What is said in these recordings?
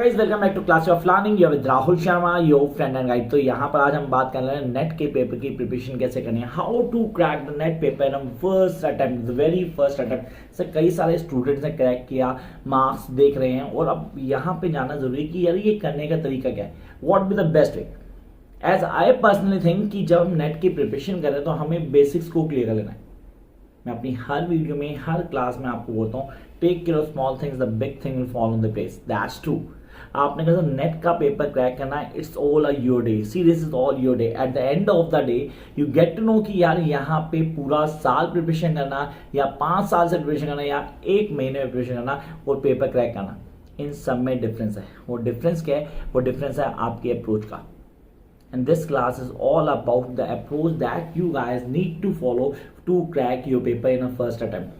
Welcome back to class of learning with Rahul Sharma your friend and guide. तो यहाँ पर आज हम बात कर रहे हैं नेट के पेपर की प्रिपरेशन कैसे करनी है, how to crack the NET paper in first attempt, the very first attempt. Sir कई सारे स्टूडेंट्स ने क्रैक किया, मार्क्स देख रहे हैं और अब यहाँ पे जाना जरूरी है कि यार ये करने का तरीका क्या है, what be the best way. As I personally think कि जब हम नेट की प्रिपरेशन करें तो हमें बेसिक्स को क्लियर कर लेना है। मैं अपनी हर वीडियो में हर क्लास में आपको बोलता हूँ take care of small things, the big thing will follow in the place, that's true. आपने कहा नेट का पेपर क्रैक करना है, it's all a your day, serious is all your day. At the end of the day you get to know कि यार यहाँ पे पूरा साल प्रिपरेशन करना या 5 साल से प्रिपरेशन करना या 1 महीने में प्रिपरेशन करना और पेपर क्रैक करना, इन सब में डिफरेंस है। वो डिफरेंस क्या है? वो डिफरेंस है आपके अप्रोच का। And this class is all about the approach that you guys need to follow to crack your paper in a first attempt.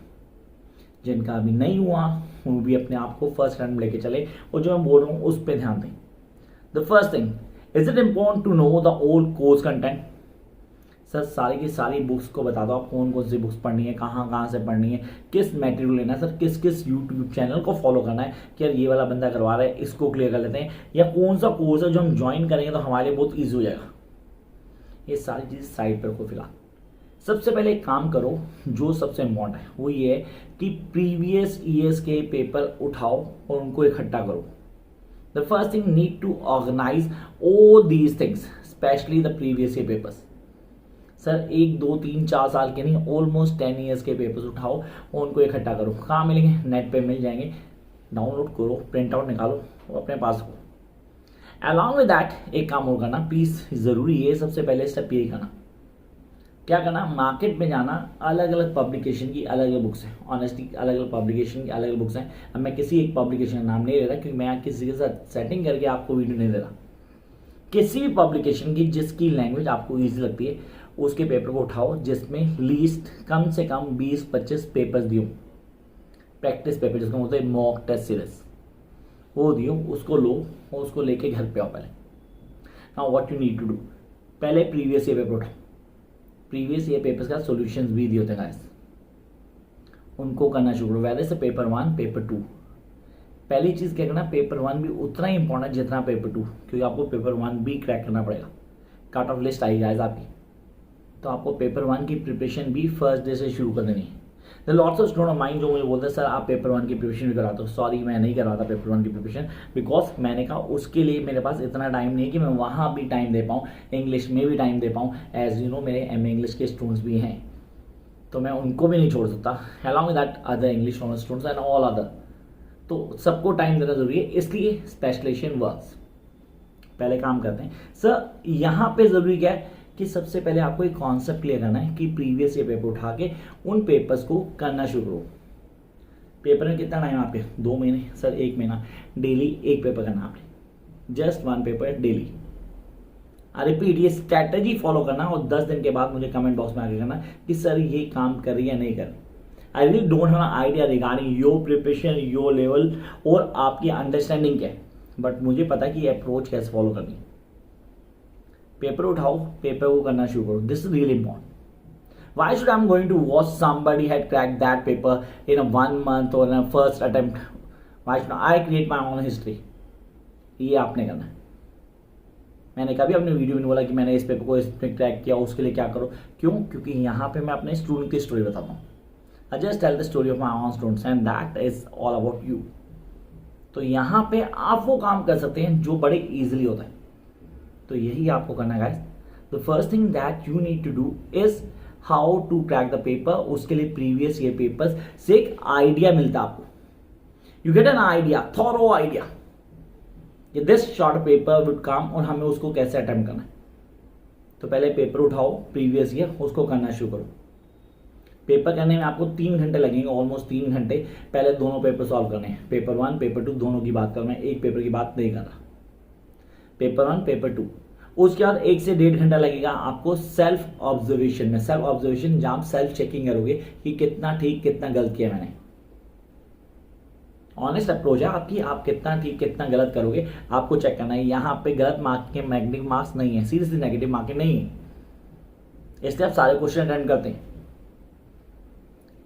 जिनका अभी नहीं हुआ वो भी अपने आप को फर्स्ट अटेम्प्ट लेके चले और जो मैं बोल रहा हूँ उस पर ध्यान दें। The first thing, is it important to know the old course content. Sir सारी की सारी बुक्स को बता दो आप कौन कौन सी बुक्स पढ़नी है, कहाँ कहाँ से पढ़नी है, किस मटेरियल लेना है, सर किस किस यूट्यूब चैनल को फॉलो करना है कि यार ये वाला बंदा करवा रहा है इसको क्लियर कर लेते हैं, या कौन सा कोर्स है जो हम ज्वाइन करेंगे तो हमारे लिए बहुत ईजी हो जाएगा। ये सारी चीज़ साइड पर रखो फिलहाल। सबसे पहले एक काम करो जो सबसे इम्पोर्टेंट है वो ये है कि प्रीवियस ईयर्स के पेपर उठाओ और उनको इकट्ठा करो। The first thing, need to organise all these things, specially the previous year papers. Sir 1, 2, 3, 4 साल के नहीं, ऑलमोस्ट 10 ईयर्स के पेपर्स उठाओ और उनको इकट्ठा करो। कहाँ मिलेंगे? नेट पे मिल जाएंगे, डाउनलोड करो, प्रिंट आउट निकालो और अपने पास रखो। अलॉन्ग विद दैट एक काम और करना प्लीज, जरूरी है सबसे पहले स्टेप यही करना। क्या करना? मार्केट में जाना, अलग अलग पब्लिकेशन की अलग अलग बुक्स हैं, ऑनेस्टली अलग अलग पब्लिकेशन की अलग अलग बुक्स हैं। अब मैं किसी एक पब्लिकेशन का नाम नहीं ले रहा क्योंकि मैं किसी के साथ सेटिंग करके आपको वीडियो नहीं दे रहा। किसी भी पब्लिकेशन की जिसकी लैंग्वेज आपको ईजी लगती है उसके पेपर को उठाओ जिसमें लीस्ट कम से कम 20-25 पेपर्स दियो, प्रैक्टिस पेपर जिसको बोलते हैं मॉक टेस्ट सीरीज, वो दियो, उसको लो और उसको लेके घर पे आओ। पहले now what you need to do, पहले प्रीवियस ईयर पेपर उठाओ। प्रीवियस ईयर पेपर्स का सॉल्यूशंस भी दिए होते हैं गाइस, उनको करना शुरू करो। वैसे पेपर 1 पेपर 2, पहली चीज़ क्या करना, पेपर 1 भी उतना ही इंपॉर्टेंट जितना पेपर 2, क्योंकि आपको पेपर 1 भी क्रैक करना पड़ेगा। कट ऑफ लिस्ट आई गाइस आपकी, तो आपको पेपर 1 की प्रिपरेशन भी फर्स्ट डे से शुरू कर देनी है। The lots of student of mind जो मुझे बोलते हैं सर आप पेपर 1 की प्रिपरेशन भी कराते हो, सॉरी मैं नहीं करवाता पेपर 1 की प्रिपरेशन, बिकॉज मैंने कहा उसके लिए मेरे पास इतना टाइम नहीं है कि मैं वहाँ भी टाइम दे पाऊँ, इंग्लिश में भी टाइम दे पाऊँ। एज यू नो मेरे एमए इंग्लिश के स्टूडेंट्स भी हैं तो मैं उनको भी नहीं छोड़ सकता, along with that other English students and all other, तो सबको टाइम देना जरूरी है, इसलिए स्पेशलाइजेशन वर्क्स। पहले काम करते हैं सर, यहाँ पे जरूरी क्या है कि सबसे पहले आपको एक कॉन्सेप्ट क्लियर करना है कि प्रीवियस ईयर पेपर उठा के उन पेपर्स को करना शुरू करो। पेपर में कितना टाइम आपके? 2 महीने, सर 1 महीना, डेली एक पेपर करना आपने, जस्ट 1 पेपर डेली। रिपीट, ये स्ट्रैटेजी फॉलो करना और 10 दिन के बाद मुझे कमेंट बॉक्स में आके करना कि सर ये काम कर रही है या नहीं कर रही। I really don't have an idea regarding your preparation, your level और आपकी अंडरस्टैंडिंग क्या है, बट मुझे पता है कि अप्रोच कैसे फॉलो करनी है। पेपर उठाओ, पेपर को करना शुरू करो, this is really important. Why should I'm going to watch somebody had cracked that paper in a 1 month or in a first attempt? Why should I create my own history? ये आपने करना है। मैंने कभी अपने वीडियो में बोला कि मैंने इस पेपर को इसमें क्रैक किया, उसके लिए क्या करो, क्यों? क्योंकि यहाँ पे मैं अपने स्टूडेंट की स्टोरी बताता हूँ। I just tell the story of my own students and that is all about you. तो यहाँ पे आप वो काम कर सकते हैं जो बड़े इजीली होता है, तो यही आपको करना है guys. The first thing that you need to do is how to crack the paper. उसके लिए प्रीवियस ईयर पेपर्स से एक आइडिया मिलता है आपको, you get an idea, thorough idea कि this short paper would come और हमें उसको कैसे अटेम्प्ट करना है। तो पहले पेपर उठाओ प्रीवियस ईयर, उसको करना शुरू करो। पेपर करने में आपको 3 घंटे लगेंगे, ऑलमोस्ट 3 घंटे। पहले दोनों पेपर सॉल्व करने हैं, पेपर 1 पेपर 2 दोनों की बात कर रहा हूं, एक पेपर की बात नहीं कर रहा। पेपर 1 पेपर 2, उसके बाद 1 से 1.5 घंटा लगेगा आपको सेल्फ ऑब्जर्वेशन में। सेल्फ ऑब्जर्वेशन जहां आप सेल्फ चेकिंग करोगे कि कितना ठीक कितना गलत किया मैंने। ऑनेस्ट अप्रोच है आपकी, आप कितना ठीक कितना गलत करोगे आपको चेक करना है। यहाँ पे गलत मार्क के नेगेटिव मार्क्स नहीं है, सीरियसली नेगेटिव मार्किंग नहीं है, इसलिए आप सारे क्वेश्चन अटेंड करते हैं।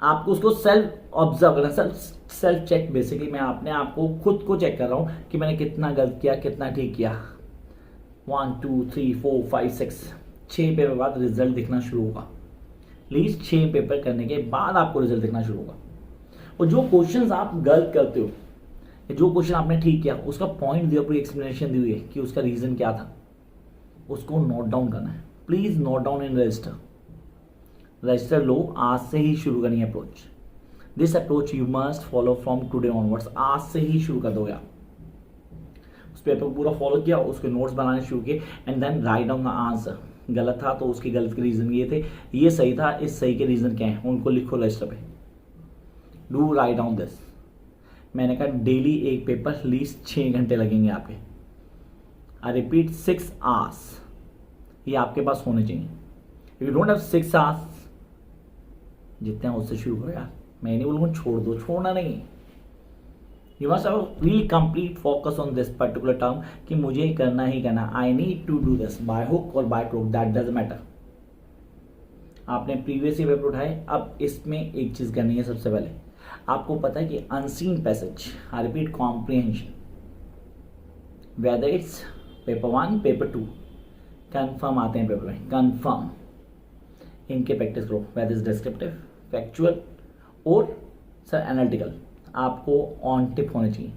आपको उसको सेल्फ ऑब्जर्व करना, सेल्फ चेक। बेसिकली मैं अपने आपको खुद को चेक कर रहा हूँ कि मैंने कितना गलत किया कितना ठीक किया। 1 2 3 4 5 6 6 पेपर बाद रिजल्ट दिखना शुरू होगा। प्लीज 6 पेपर करने के बाद आपको रिजल्ट दिखना शुरू होगा। और जो क्वेश्चंस आप गलत करते हो, जो क्वेश्चन आपने ठीक किया, उसका पॉइंट दिया, पूरी एक्सप्लेनेशन दी हुई है कि उसका रीजन क्या था, उसको नोट डाउन करना है। Please note down in register. Register लो, आज से ही शुरू करनी है approach. This approach you must follow from today onwards. आज से ही शुरू कर दोगे आप। उस पेपर को पूरा फॉलो किया, उसके नोट्स बनाने शुरू किए and then write down the answer. गलत था तो उसके गलत के रीजन ये थे, ये सही था इस सही के रीजन क्या है, उनको लिखो रजिस्टर पे। Do write down this. मैंने कहा डेली एक पेपर लीस्ट 6 घंटे लगेंगे आपके। आई रिपीट 6 आवर्स, ये आपके पास होने चाहिए। If you don't have 6 hours, जितने उससे शुरू करो यार। मैं नहीं बोलूँगा छोड़ दो, छोड़ना नहीं। You must have really complete focus on this particular term कि मुझे करना ही करना। I need to do this by hook और by crook, that doesn't matter. आपने प्रीवियस ईयर पेपर उठाए, अब इसमें एक चीज करनी है। सबसे पहले आपको पता है कि unseen passage, I repeat comprehension, whether it's paper 1 paper 2 confirm आते हैं पेपर में, कंफर्म इनके प्रैक्टिस करो। वेदर इज डिस्क्रिप्टिव, फैक्चुअल और सर एनालिटिकल, आपको ऑन टिप होने चाहिए।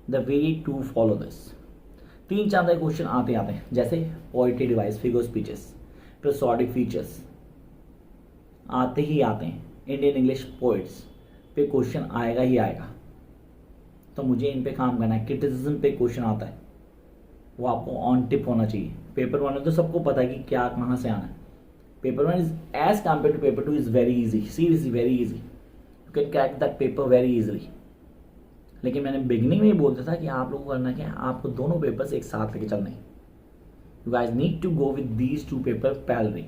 The way to follow this. 3-4 question आते हैं, जैसे poetry device, figure speeches, prosodic features आते ही आते हैं। इंडियन इंग्लिश पोइट्स पे क्वेश्चन आएगा ही आएगा, तो मुझे इन पे काम करना है। क्रिटिसिज्म पे क्वेश्चन आता है, वो आपको ऑन टिप होना चाहिए। पेपर 1 में तो सबको पता है कि क्या कहाँ से आना है। Paper 1 is as compare to paper 2 is very easy, seriously very easy. You can crack that paper very easily. लेकिन मैंने बिगिनिंग में ही बोलता था कि आप लोगों को करना क्या है, आपको दोनों पेपर्स एक साथ लेके चलने हैं। You guys need to go with these 2 paper parallelly.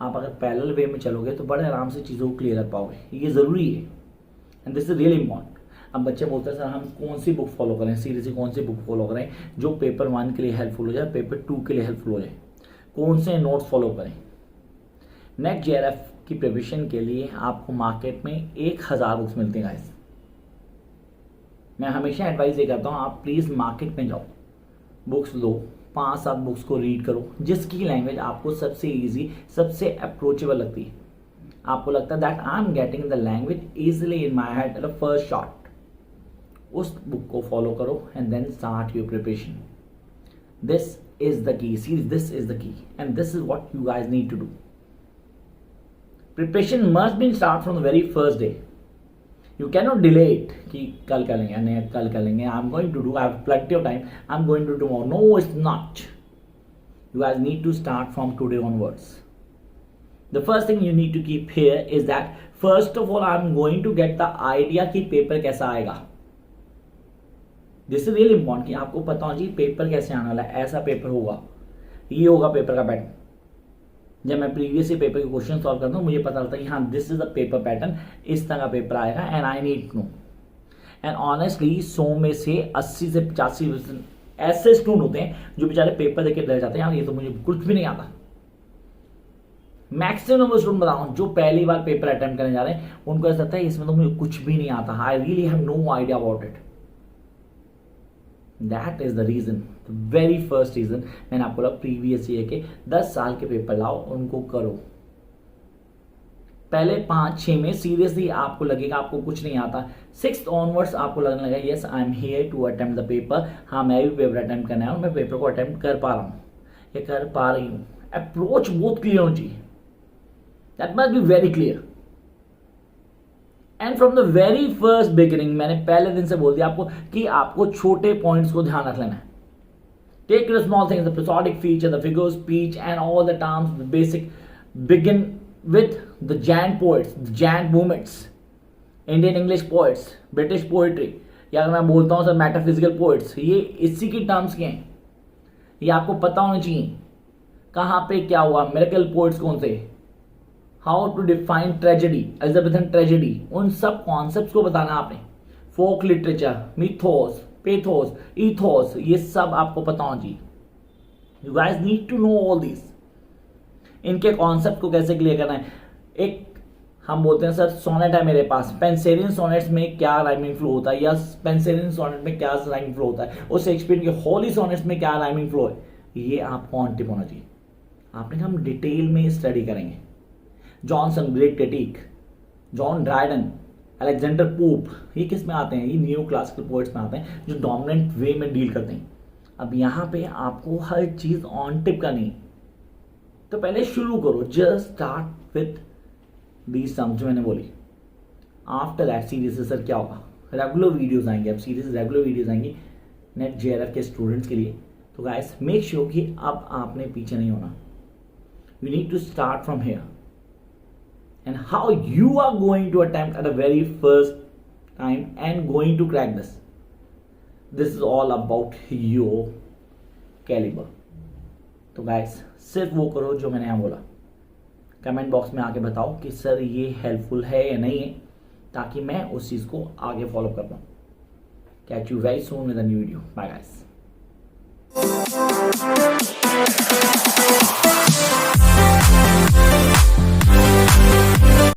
आप अगर पैरेलल वे में चलोगे तो बड़े आराम से चीज़ों को क्लियर कर पाओगे, ये ज़रूरी है and this is really important. अब बच्चे बोलते हैं सर हम कौन सी बुक फॉलो करें, सीरियसली कौन सी बुक फॉलो करें जो पेपर 1 के लिए हेल्पफुल हो जाए, पेपर 2 के लिए हेल्पफुल हो जाए, कौन से नोट्स फॉलो करें। नेट जेआरएफ की प्रिपरेशन के लिए आपको मार्केट में 1000 बुक्स मिलती हैं गाइस। मैं हमेशा एडवाइस ये करता हूँ, आप प्लीज़ मार्केट में जाओ, बुक्स लो, 5-7 बुक्स को रीड करो, जिसकी लैंग्वेज आपको सबसे ईजी, सबसे अप्रोचेबल लगती है। आपको लगता है that I am getting the language easily in my head at the first shot, उस बुक को फॉलो करो and then start your preparation. This is the key, series this is the key and this is what you guys need to do. Preparation must be start from the very first day. You can not delay it कि कल करेंगे, नहीं कल करेंगे, I am going to do, I have plenty of time, I am going to do more. No it's not. You guys need to start from today onwards. The first thing you need to keep here is that first of all I'm going to get the idea कि paper कैसा आएगा। This is really important कि आपको पता हो जी paper कैसे आने वाला है, ऐसा पेपर होगा, ये होगा पेपर का पैटर्न। जब मैं प्रीवियस पेपर के क्वेश्चन सॉल्व करता हूँ मुझे पता लगता है कि हाँ this is the paper pattern, इस तरह का पेपर आएगा and I need to know. And honestly 100 में से 80 से 85% ऐसे स्टूडेंट होते हैं जो बेचारे पेपर देके डर जाते हैं, यार ये तो मुझे कुछ भी नहीं आता। मैक्सिमम नंबर स्टूडेंट बताऊं जो पहली बार पेपर अटेम्प्ट करने जा रहे हैं उनको ऐसा लगता है इसमें तो मुझे कुछ भी नहीं आता, I really have no idea about it. That is the reason, the very first reason. मैंने आपको बोला प्रीवियस ईयर के 10 साल के पेपर लाओ, उनको करो। पहले 5-6 में सीरियसली आपको लगेगा आपको कुछ नहीं आता, 6th ऑनवर्ड्स आपको लगने लगा yes I am here to attempt the paper. हाँ मैं भी पेपर अटेम्प्ट करना है और मैं पेपर को अटेम्प्ट कर पा रहा हूँ, ये कर पा रही हूँ। अप्रोच बहुत क्लियर होनी चाहिए, that must be very clear. And from the very first beginning मैंने पहले दिन से बोल दिया आपको कि आपको छोटे पॉइंट्स को ध्यान रख लेना है। Take the small things, the prosodic feature, the figure speech and all the terms, the basic. Begin with the giant poets, the giant movements, Indian English poets, British poetry, या अगर मैं बोलता हूँ सर मेटाफिजिकल पोइट्स, ये इसी की terms के हैं, ये आपको पता होना चाहिए कहाँ पे क्या हुआ। मिरेकल पोइट्स कौन से, how to define tragedy, Elizabethan tragedy, उन सब कॉन्सेप्ट्स को बताना आपने। Folk literature, mythos, pathos, ethos, ये सब आपको पता होना चाहिए. You guys need to know all this. इनके कॉन्सेप्ट को कैसे क्लियर करना है. एक हम बोलते हैं सर सोनेट है मेरे पास, पेंसिलियन सोनेट्स में क्या राइमिंग फ्लो होता है, या पेंसिलियन सोनेट में क्या राइमिंग फ्लो होता है, और शेक्सपियर के होली सोनेट्स में क्या राइमिंग फ्लो है, ये आपको ऑन टिप होना चाहिए. आपने हम डिटेल में स्टडी करेंगे. Johnson great critic, John Dryden, Alexander pope, ये किस में आते हैं, ये न्यू क्लासिकल पोएट्स में आते हैं जो डोमिनेंट वे में डील करते हैं. अब यहाँ पे आपको हर चीज ऑन टिप करनी है. तो पहले शुरू करो, just start with these sums जो मैंने बोली. आफ्टर दैट सीरीज से सर क्या होगा, रेगुलर वीडियोस आएंगे. अब सीरीज रेगुलर वीडियोस आएंगी नेट जेआरएफ के स्टूडेंट्स के लिए. तो गाइस मेक श्योर कि अब आपने पीछे नहीं होना. You need to start from here. And how you are going to attempt at the very first time and going to crack this. This is all about your caliber. तो guys सिर्फ वो करो जो मैंने यहाँ बोला. कमेंट बॉक्स में आके बताओ कि सर ये हेल्पफुल है या नहीं है, ताकि मैं उस चीज़ को आगे फॉलो कर पाऊँ. Catch you very soon with a new video. Bye guys.